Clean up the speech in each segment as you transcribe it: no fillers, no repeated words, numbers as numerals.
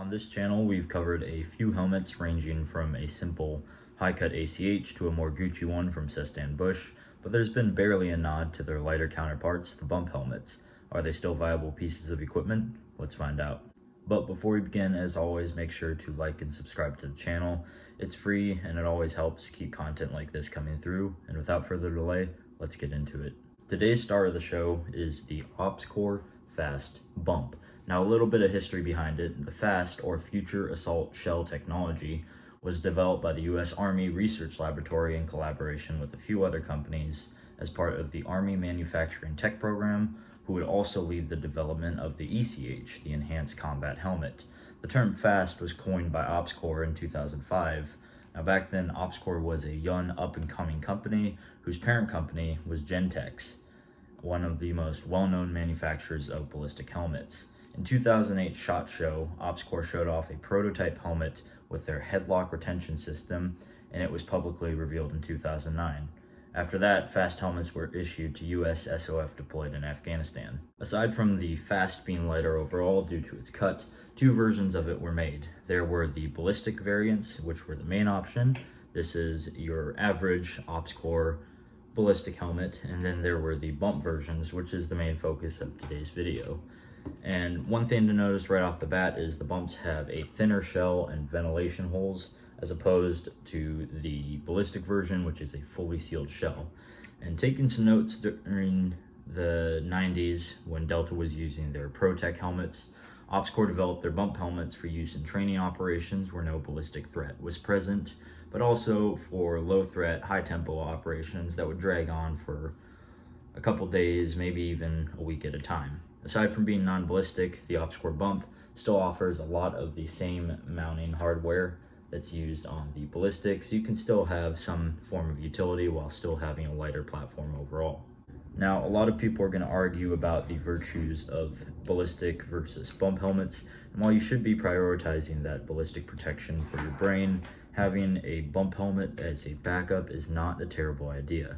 On this channel, we've covered a few helmets ranging from a simple high-cut ACH to a more Gucci one from Sestan Bush, but there's been barely a nod to their lighter counterparts, the bump helmets. Are they still viable pieces of equipment? Let's find out. But before we begin, as always, make sure to like and subscribe to the channel. It's free and it always helps keep content like this coming through. And without further delay, let's get into it. Today's star of the show is the OpsCore Fast Bump. Now, a little bit of history behind it. The FAST, or Future Assault Shell Technology, was developed by the U.S. Army Research Laboratory in collaboration with a few other companies as part of the Army Manufacturing Tech Program, who would also lead the development of the ECH, the Enhanced Combat Helmet. The term FAST was coined by OpsCore in 2005. Now, back then, OpsCore was a young, up-and-coming company whose parent company was Gentex, one of the most well-known manufacturers of ballistic helmets. In 2008 SHOT Show, OpsCore showed off a prototype helmet with their headlock retention system, and it was publicly revealed in 2009. After that, FAST helmets were issued to US SOF deployed in Afghanistan. Aside from the FAST being lighter overall due to its cut, two versions of it were made. There were the ballistic variants, which were the main option. This is your average OpsCore ballistic helmet, and then there were the bump versions, which is the main focus of today's video. And one thing to notice right off the bat is the bumps have a thinner shell and ventilation holes as opposed to the ballistic version, which is a fully sealed shell. And taking some notes during the 90s when Delta was using their ProTech helmets, OpsCore developed their bump helmets for use in training operations where no ballistic threat was present, but also for low threat, high tempo operations that would drag on for a couple days, maybe even a week at a time. Aside from being non-ballistic, the OpsCore bump still offers a lot of the same mounting hardware that's used on the ballistic, so you can still have some form of utility while still having a lighter platform overall. Now, a lot of people are going to argue about the virtues of ballistic versus bump helmets, and while you should be prioritizing that ballistic protection for your brain, having a bump helmet as a backup is not a terrible idea,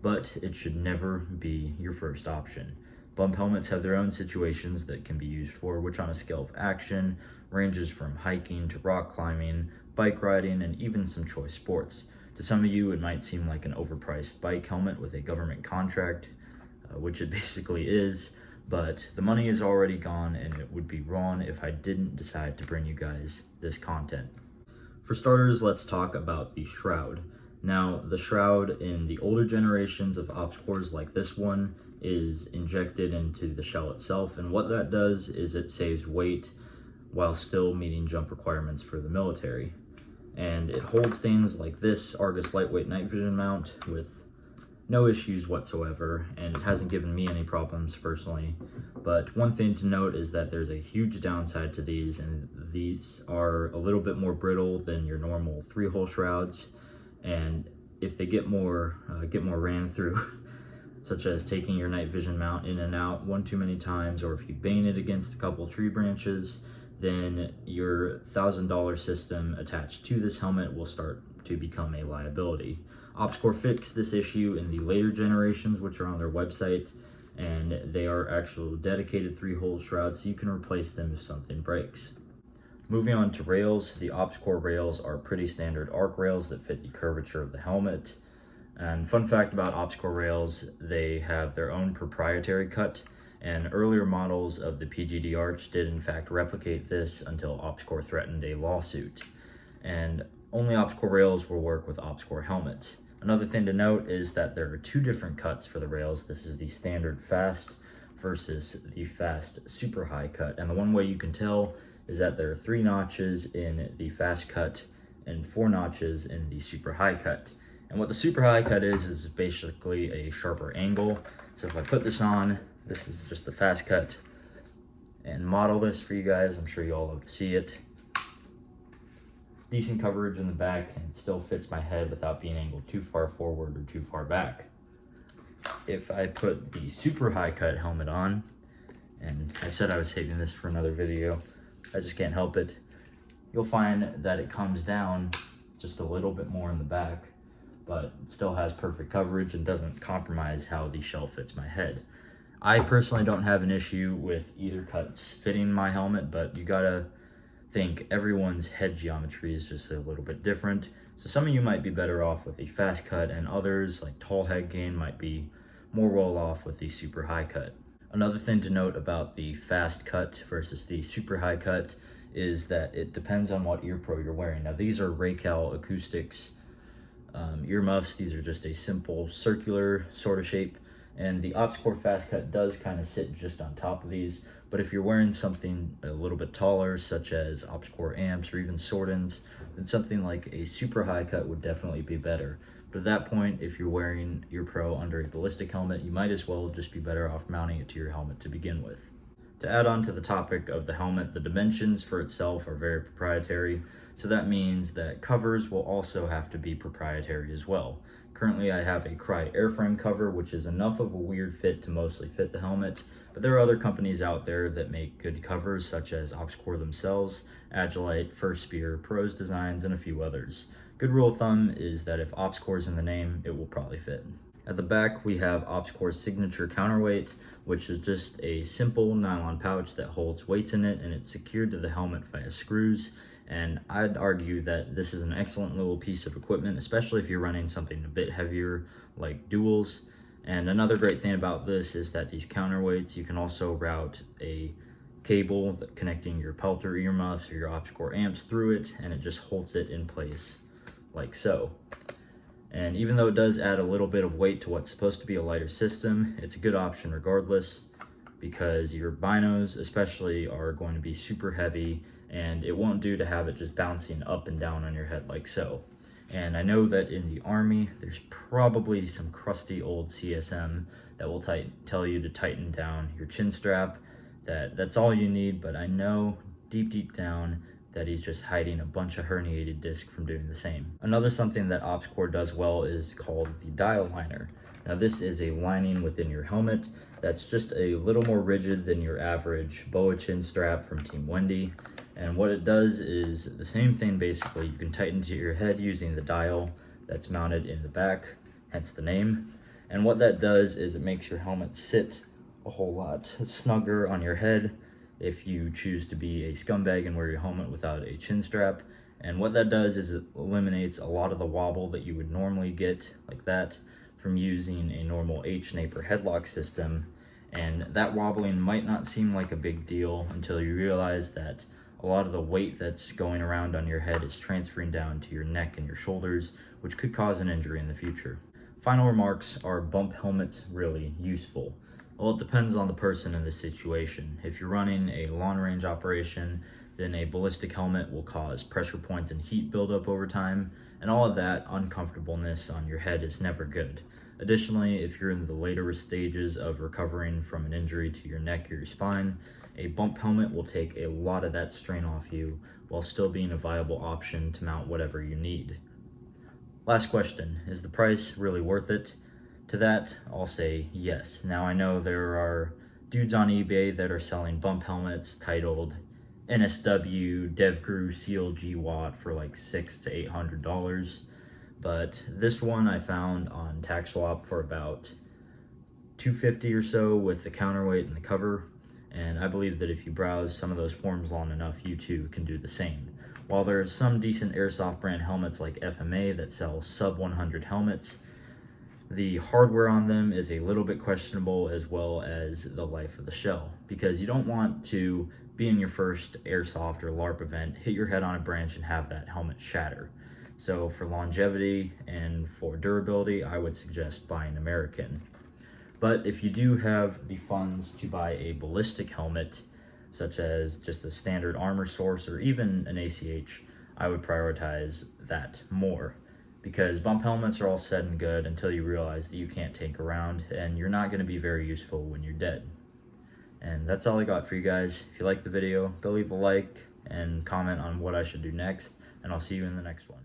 but it should never be your first option. Bump helmets have their own situations that can be used for, which on a scale of action ranges from hiking to rock climbing, bike riding, and even some choice sports. To some of you, it might seem like an overpriced bike helmet with a government contract, which it basically is, but the money is already gone and it would be wrong if I didn't decide to bring you guys this content. For starters, let's talk about the shroud. Now, the shroud in the older generations of OpsCores like this one is injected into the shell itself, and what that does is it saves weight while still meeting jump requirements for the military. And it holds things like this Argus lightweight night vision mount with no issues whatsoever, and it hasn't given me any problems personally. But one thing to note is that there's a huge downside to these, and these are a little bit more brittle than your normal 3-hole shrouds, and if they get more ran through, such as taking your night vision mount in and out one too many times, or if you bang it against a couple tree branches, then your $1,000 system attached to this helmet will start to become a liability. OpsCore fixed this issue in the later generations, which are on their website, and they are actual dedicated 3-hole shrouds, so you can replace them if something breaks. Moving on to rails, the OpsCore rails are pretty standard arc rails that fit the curvature of the helmet. And fun fact about OpsCore rails, they have their own proprietary cut, and earlier models of the PGD Arch did in fact replicate this until OpsCore threatened a lawsuit. And only OpsCore rails will work with OpsCore helmets. Another thing to note is that there are two different cuts for the rails. This is the standard fast versus the fast super high cut. And the one way you can tell is that there are 3 notches in the fast cut and 4 notches in the super high cut. And what the super high cut is basically a sharper angle. So if I put this on, this is just the fast cut, and model this for you guys, I'm sure you all love to see it. Decent coverage in the back, and it still fits my head without being angled too far forward or too far back. If I put the super high cut helmet on, and I said I was saving this for another video, I just can't help it, you'll find that it comes down just a little bit more in the back, but it still has perfect coverage and doesn't compromise how the shell fits my head. I personally don't have an issue with either cuts fitting my helmet, but you gotta think everyone's head geometry is just a little bit different. So some of you might be better off with a fast cut, and others, like tall head gain, might be more well off with the super high cut. Another thing to note about the fast cut versus the super high cut is that it depends on what ear pro you're wearing. Now these are Raycal Acoustics earmuffs. These are just a simple circular sort of shape, and the OpsCore fast cut does kind of sit just on top of these. But if you're wearing something a little bit taller, such as OpsCore amps or even Sordens, then something like a super high cut would definitely be better. But at that point, if you're wearing ear pro under a ballistic helmet, you might as well just be better off mounting it to your helmet to begin with. To add on to the topic of the helmet, the dimensions for itself are very proprietary, so that means that covers will also have to be proprietary as well. Currently I have a Crye airframe cover, which is enough of a weird fit to mostly fit the helmet, but there are other companies out there that make good covers, such as OpsCore themselves, Agilite, First Spear, Pros Designs, and a few others. Good rule of thumb is that if OpsCore is in the name, it will probably fit. At the back, we have OpsCore's signature counterweight, which is just a simple nylon pouch that holds weights in it, and it's secured to the helmet via screws. And I'd argue that this is an excellent little piece of equipment, especially if you're running something a bit heavier like duals. And another great thing about this is that these counterweights, you can also route a cable connecting your Peltor earmuffs or your OpsCore amps through it, and it just holds it in place like so. And even though it does add a little bit of weight to what's supposed to be a lighter system, it's a good option regardless, because your binos especially are going to be super heavy, and it won't do to have it just bouncing up and down on your head like so. And I know that in the Army, there's probably some crusty old CSM that will tell you to tighten down your chin strap. That's all you need, but I know deep down that he's just hiding a bunch of herniated disc from doing the same. Another something that OpsCore does well is called the dial liner. Now this is a lining within your helmet that's just a little more rigid than your average BOA chin strap from Team Wendy. And what it does is the same thing basically. You can tighten to your head using the dial that's mounted in the back, hence the name. And what that does is it makes your helmet sit a whole lot snugger on your head if you choose to be a scumbag and wear your helmet without a chin strap. And what that does is it eliminates a lot of the wobble that you would normally get like that from using a normal H-Naper headlock system. And that wobbling might not seem like a big deal until you realize that a lot of the weight that's going around on your head is transferring down to your neck and your shoulders, which could cause an injury in the future. Final remarks: are bump helmets really useful? Well, it depends on the person in the situation. If you're running a long range operation, then a ballistic helmet will cause pressure points and heat buildup over time, and all of that uncomfortableness on your head is never good. Additionally, if you're in the later stages of recovering from an injury to your neck or your spine, a bump helmet will take a lot of that strain off you while still being a viable option to mount whatever you need. Last question: is the price really worth it? To that, I'll say yes. Now I know there are dudes on eBay that are selling bump helmets titled NSW DevGru Seal GWatt for like $600 to $800, but this one I found on TaxSwap for about $250 or so with the counterweight and the cover, and I believe that if you browse some of those forums long enough, you too can do the same. While there are some decent airsoft brand helmets like FMA that sell sub 100 helmets, the hardware on them is a little bit questionable, as well as the life of the shell, because you don't want to be in your first airsoft or LARP event, hit your head on a branch and have that helmet shatter. So for longevity and for durability, I would suggest buying American. But if you do have the funds to buy a ballistic helmet, such as just a standard Armor Source or even an ACH, I would prioritize that more, because bump helmets are all said and good until you realize that you can't take around, and you're not going to be very useful when you're dead. And that's all I got for you guys. If you liked the video, go leave a like and comment on what I should do next, and I'll see you in the next one.